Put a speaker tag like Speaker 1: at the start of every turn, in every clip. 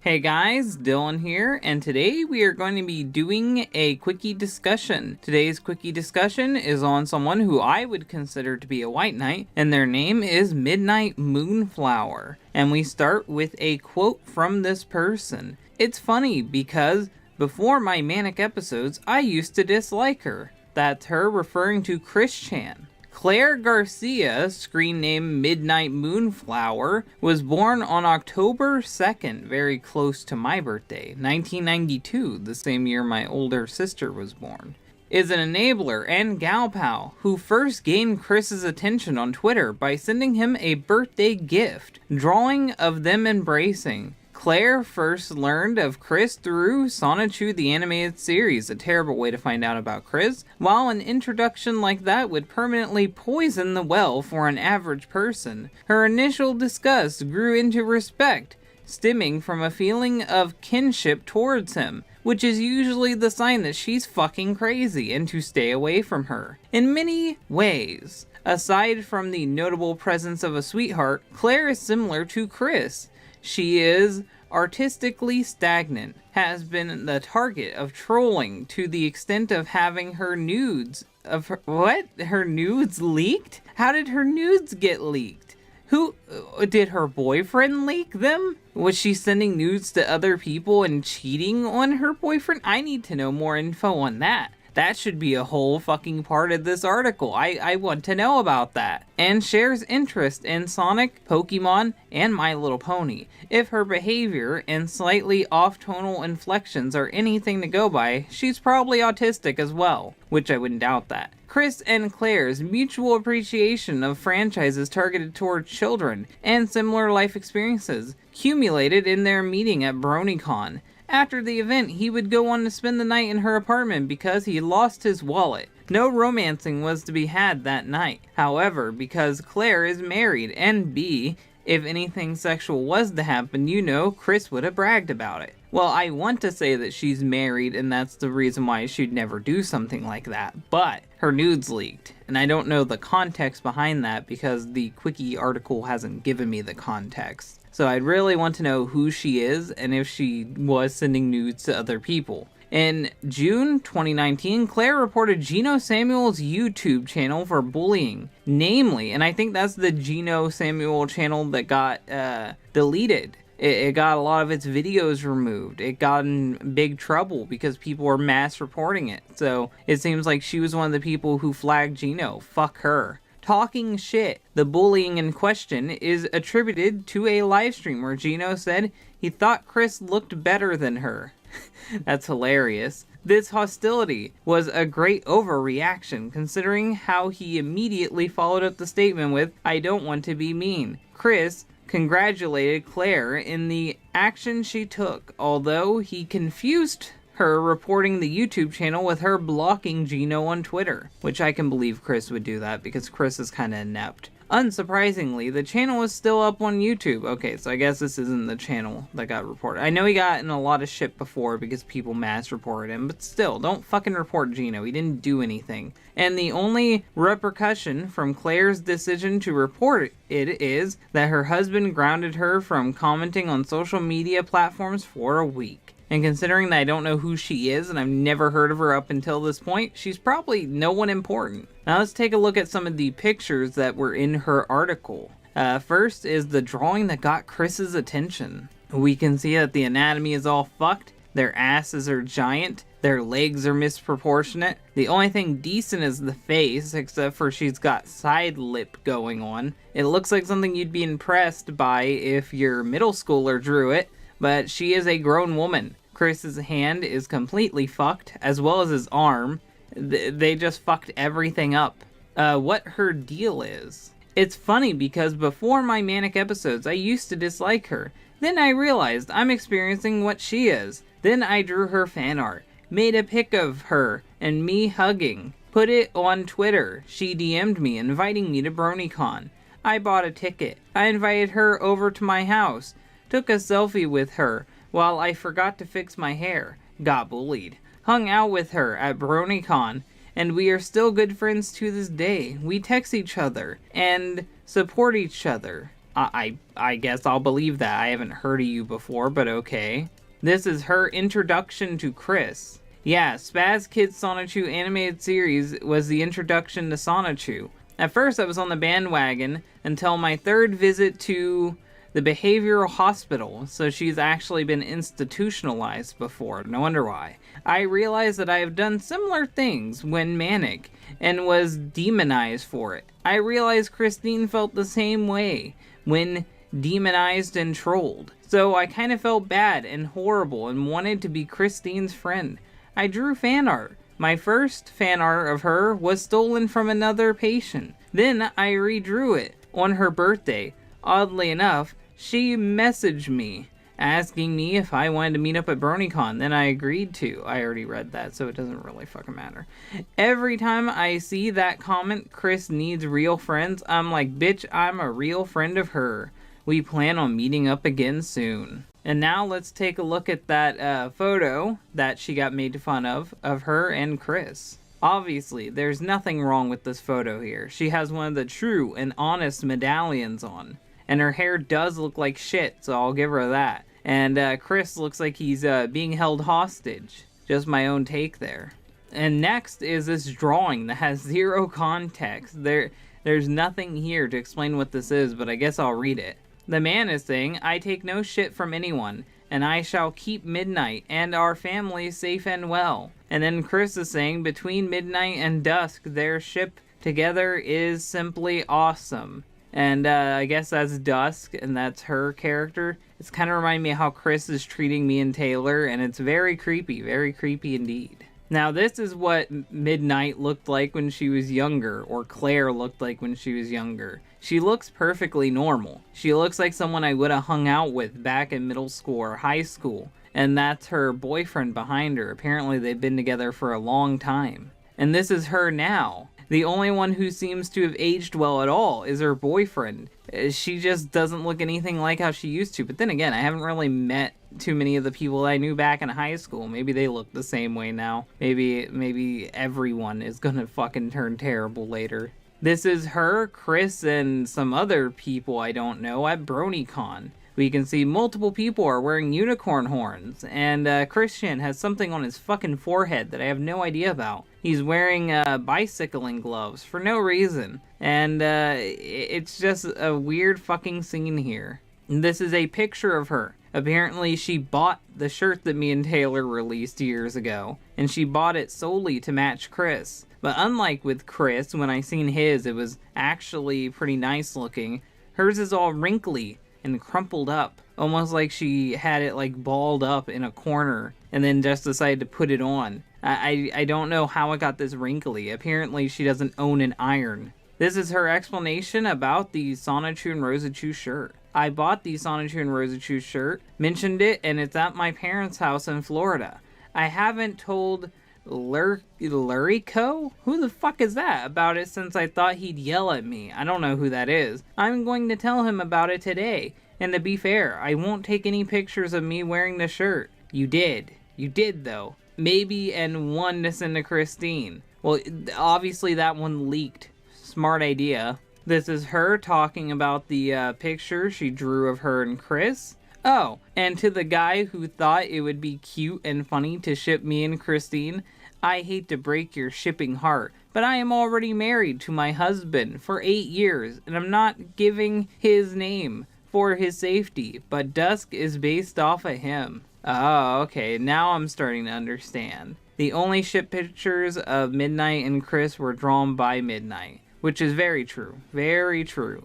Speaker 1: Hey guys, Dylan here, and today we are going to be doing a quickie discussion. Today's quickie discussion is on someone who I would consider to be a white knight, and their name is Midnight Moonflower. And we start with a quote from this person. It's funny because before my manic episodes, I used to dislike her. That's her referring to Chris Chan. Claire Garcia, screen name Midnight Moonflower, was born on October 2nd, very close to my birthday, 1992, the same year my older sister was born. Is an enabler and gal pal who first gained Chris's attention on Twitter by sending him a birthday gift, drawing of them embracing. Claire first learned of Chris through Sonichu the animated series, a terrible way to find out about Chris, while an introduction like that would permanently poison the well for an average person. Her initial disgust grew into respect, stemming from a feeling of kinship towards him, which is usually the sign that she's fucking crazy and to stay away from her. In many ways, aside from the notable presence of a sweetheart, Claire is similar to Chris. She is artistically stagnant, has been the target of trolling to the extent of having her nudes her nudes leaked? How did her nudes get leaked? Who did her boyfriend leak them? Was she sending nudes to other people and cheating on her boyfriend? I need to know more info on that. That should be a whole fucking part of this article. I want to know about that. And shares interest in Sonic, Pokemon, and My Little Pony. If her behavior and slightly off-tonal inflections are anything to go by, she's probably autistic as well, which I wouldn't doubt that. Chris and Claire's mutual appreciation of franchises targeted toward children and similar life experiences accumulated in their meeting at BronyCon. After the event, he would go on to spend the night in her apartment because he lost his wallet. No romancing was to be had that night. However, because Claire is married, and B, if anything sexual was to happen, Chris would have bragged about it. Well, I want to say that she's married and that's the reason why she'd never do something like that, but her nudes leaked. And I don't know the context behind that because the Quickie article hasn't given me the context. So I'd really want to know who she is and if she was sending nudes to other people. In June 2019, Claire reported Geno Samuel's YouTube channel for bullying. Namely, and I think that's the Geno Samuel channel that got deleted. It got a lot of its videos removed. It got in big trouble because people were mass reporting it. So it seems like she was one of the people who flagged Geno. Fuck her. Talking shit. The bullying in question is attributed to a livestream where Geno said he thought Chris looked better than her. That's hilarious. This hostility was a great overreaction considering how he immediately followed up the statement with, "I don't want to be mean." Chris congratulated Claire in the action she took, although he confused her reporting the YouTube channel with her blocking Geno on Twitter, which I can believe Chris would do that because Chris is kinda inept. Unsurprisingly, the channel is still up on YouTube. Okay, so I guess this isn't the channel that got reported. I know he got in a lot of shit before because people mass reported him, but still, don't fucking report Geno. He didn't do anything. And the only repercussion from Claire's decision to report it is that her husband grounded her from commenting on social media platforms for a week. And considering that I don't know who she is and I've never heard of her up until this point, she's probably no one important. Now let's take a look at some of the pictures that were in her article. First is the drawing that got Chris's attention. We can see that the anatomy is all fucked, their asses are giant, their legs are misproportionate. The only thing decent is the face, except for she's got side lip going on. It looks like something you'd be impressed by if your middle schooler drew it, but she is a grown woman. Chris's hand is completely fucked, as well as his arm. They just fucked everything up. What her deal is. It's funny because before my manic episodes, I used to dislike her. Then I realized I'm experiencing what she is. Then I drew her fan art, made a pic of her and me hugging, put it on Twitter. She DM'd me, inviting me to BronyCon. I bought a ticket. I invited her over to my house, took a selfie with her, while I forgot to fix my hair, got bullied, hung out with her at BronyCon, and we are still good friends to this day. We text each other and support each other. I guess I'll believe that. I haven't heard of you before, but okay. This is her introduction to Chris. Yeah, Spaz Kids Sonichu animated series was the introduction to Sonichu. At first I was on the bandwagon until my third visit to the behavioral hospital, so she's actually been institutionalized before, no wonder why. I realized that I have done similar things when manic, and was demonized for it. I realized Christine felt the same way when demonized and trolled. So I kind of felt bad and horrible and wanted to be Christine's friend. I drew fan art. My first fan art of her was stolen from another patient. Then I redrew it on her birthday. Oddly enough, she messaged me asking me if I wanted to meet up at BronyCon. Then I agreed to. I already read that, so it doesn't really fucking matter. Every time I see that comment, Chris needs real friends, I'm like, bitch, I'm a real friend of her. We plan on meeting up again soon. And now let's take a look at that photo that she got made fun of her and Chris. Obviously, there's nothing wrong with this photo here. She has one of the true and honest medallions on. And her hair does look like shit, so I'll give her that. And Chris looks like he's being held hostage. Just my own take there. And next is this drawing that has zero context. There's nothing here to explain what this is, but I guess I'll read it. The man is saying, I take no shit from anyone, and I shall keep Midnight and our family safe and well. And then Chris is saying, between midnight and dusk, their ship together is simply awesome. And I guess that's Dusk, and that's her character. It's kind of reminding me of how Chris is treating me and Taylor, and it's very creepy indeed. Now this is what Midnight looked like when she was younger, or Claire looked like when she was younger. She looks perfectly normal. She looks like someone I would have hung out with back in middle school or high school. And that's her boyfriend behind her. Apparently they've been together for a long time. And this is her now. The only one who seems to have aged well at all is her boyfriend. She just doesn't look anything like how she used to. But then again, I haven't really met too many of the people I knew back in high school. Maybe they look the same way now. Maybe everyone is gonna fucking turn terrible later. This is her, Chris, and some other people I don't know at BronyCon. We can see multiple people are wearing unicorn horns, and Christian has something on his fucking forehead that I have no idea about. He's wearing bicycling gloves for no reason, and it's just a weird fucking scene here. And this is a picture of her. Apparently she bought the shirt that me and Taylor released years ago, and she bought it solely to match Chris. But unlike with Chris, when I seen his, it was actually pretty nice looking. Hers is all wrinkly and crumpled up, almost like she had it like balled up in a corner and then just decided to put it on. I don't know how it got this wrinkly. Apparently she doesn't own an iron. This is her explanation about the Sonichu and Rosachu shirt. I bought the Sonichu and Rosachu shirt, mentioned it, and it's at my parents' house in Florida. I haven't told Lurico? Who the fuck is that? About it since I thought he'd yell at me. I don't know who that is. I'm going to tell him about it today. And to be fair, I won't take any pictures of me wearing the shirt. You did. You did though. Maybe and one to send to Christine. Well, obviously that one leaked. Smart idea. This is her talking about the picture she drew of her and Chris. Oh, and to the guy who thought it would be cute and funny to ship me and Christine, I hate to break your shipping heart, but I am already married to my husband for 8 years, and I'm not giving his name for his safety, but Dusk is based off of him. Oh, okay, now I'm starting to understand. The only ship pictures of Midnight and Chris were drawn by Midnight, which is very true,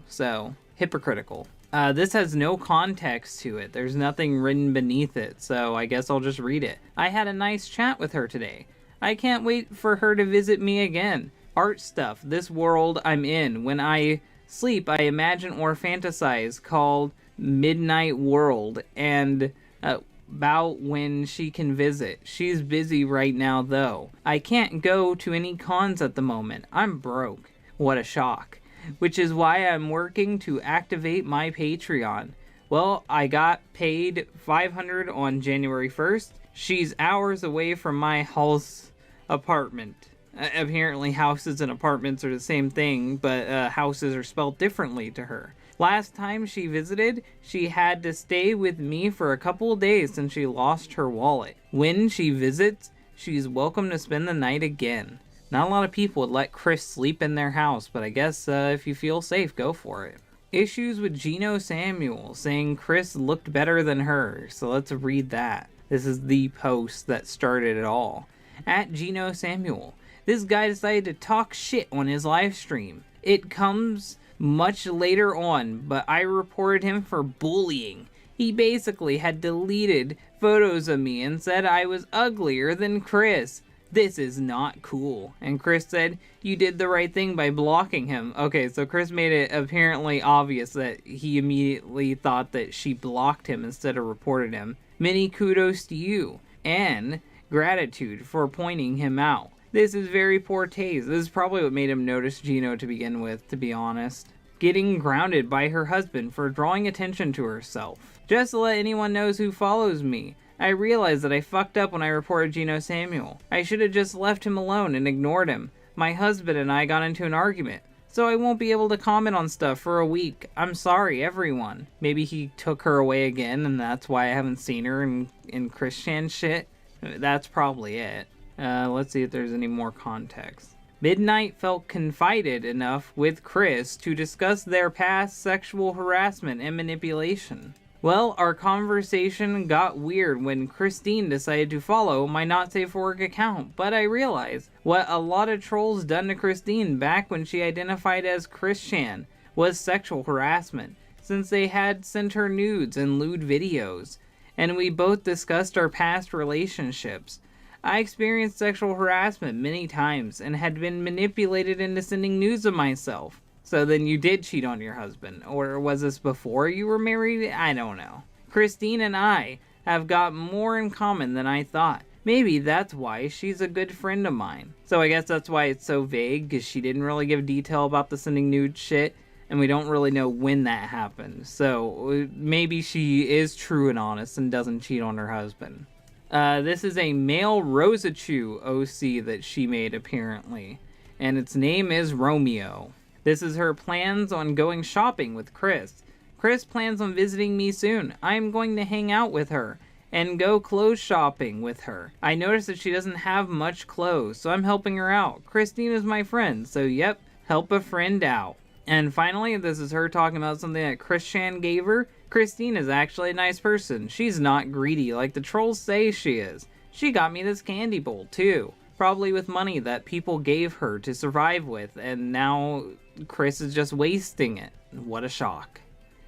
Speaker 1: so hypocritical. This has no context to it. There's nothing written beneath it, so I guess I'll just read it. I had a nice chat with her today. I can't wait for her to visit me again. Art stuff, this world I'm in. When I sleep, I imagine or fantasize called Midnight World, and about when she can visit. She's busy right now, though. I can't go to any cons at the moment. I'm broke. What a shock. Which is why I'm working to activate my Patreon. Well, I got paid $500 on January 1st. She's hours away from my house apartment. Apparently houses and apartments are the same thing, but houses are spelled differently to her. Last time she visited, she had to stay with me for a couple of days since she lost her wallet. When she visits, she's welcome to spend the night again. Not a lot of people would let Chris sleep in their house, but I guess if you feel safe, go for it. Issues with Gino Samuel, saying Chris looked better than her, so let's read that. This is the post that started it all. At Gino Samuel, this guy decided to talk shit on his live stream. It comes much later on, but I reported him for bullying. He basically had deleted photos of me and said I was uglier than Chris. This is not cool. And Chris said, you did the right thing by blocking him. Okay, so Chris made it apparently obvious that he immediately thought that she blocked him instead of reported him. Many kudos to you, and gratitude for pointing him out. This is very poor taste. This is probably what made him notice Gino to begin with, to be honest. Getting grounded by her husband for drawing attention to herself. Just to let anyone know who follows me, I realized that I fucked up when I reported Gino Samuel. I should have just left him alone and ignored him. My husband and I got into an argument, so I won't be able to comment on stuff for a week. I'm sorry, everyone. Maybe he took her away again, and that's why I haven't seen her in Christian shit. That's probably it. Let's see if there's any more context. Midnight felt confided enough with Chris to discuss their past sexual harassment and manipulation. Well, our conversation got weird when Christine decided to follow my Not Safe for Work account, but I realized what a lot of trolls done to Christine back when she identified as Christian was sexual harassment, since they had sent her nudes and lewd videos, and we both discussed our past relationships. I experienced sexual harassment many times and had been manipulated into sending nudes of myself. So then you did cheat on your husband, or was this before you were married? I don't know. Christine and I have got more in common than I thought. Maybe that's why she's a good friend of mine. So I guess that's why it's so vague, because she didn't really give detail about the sending nude shit, and we don't really know when that happened. So maybe she is true and honest and doesn't cheat on her husband. This is a male Rosachu OC that she made, apparently, and its name is Romeo. This is her plans on going shopping with Chris. Chris plans on visiting me soon. I'm going to hang out with her and go clothes shopping with her. I noticed that she doesn't have much clothes, so I'm helping her out. Christine is my friend, so yep, help a friend out. And finally, this is her talking about something that Christian gave her. Christine is actually a nice person. She's not greedy like the trolls say she is. She got me this candy bowl too. Probably with money that people gave her to survive with, and now Chris is just wasting it. What a shock.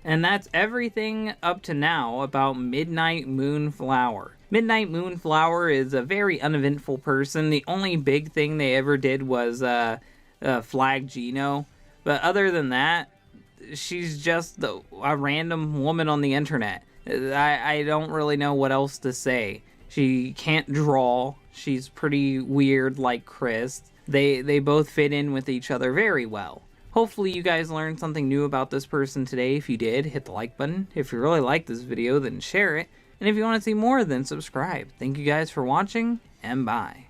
Speaker 1: And that's everything up to now about Midnight Moonflower. Midnight Moonflower is a very uneventful person. The only big thing they ever did was flag Gino. But other than that, she's just a random woman on the internet. I don't really know what else to say. She can't draw. She's pretty weird like Chris. They both fit in with each other very well. Hopefully you guys learned something new about this person today. If you did, hit the like button. If you really liked this video, then share it. And if you want to see more, then subscribe. Thank you guys for watching, and bye.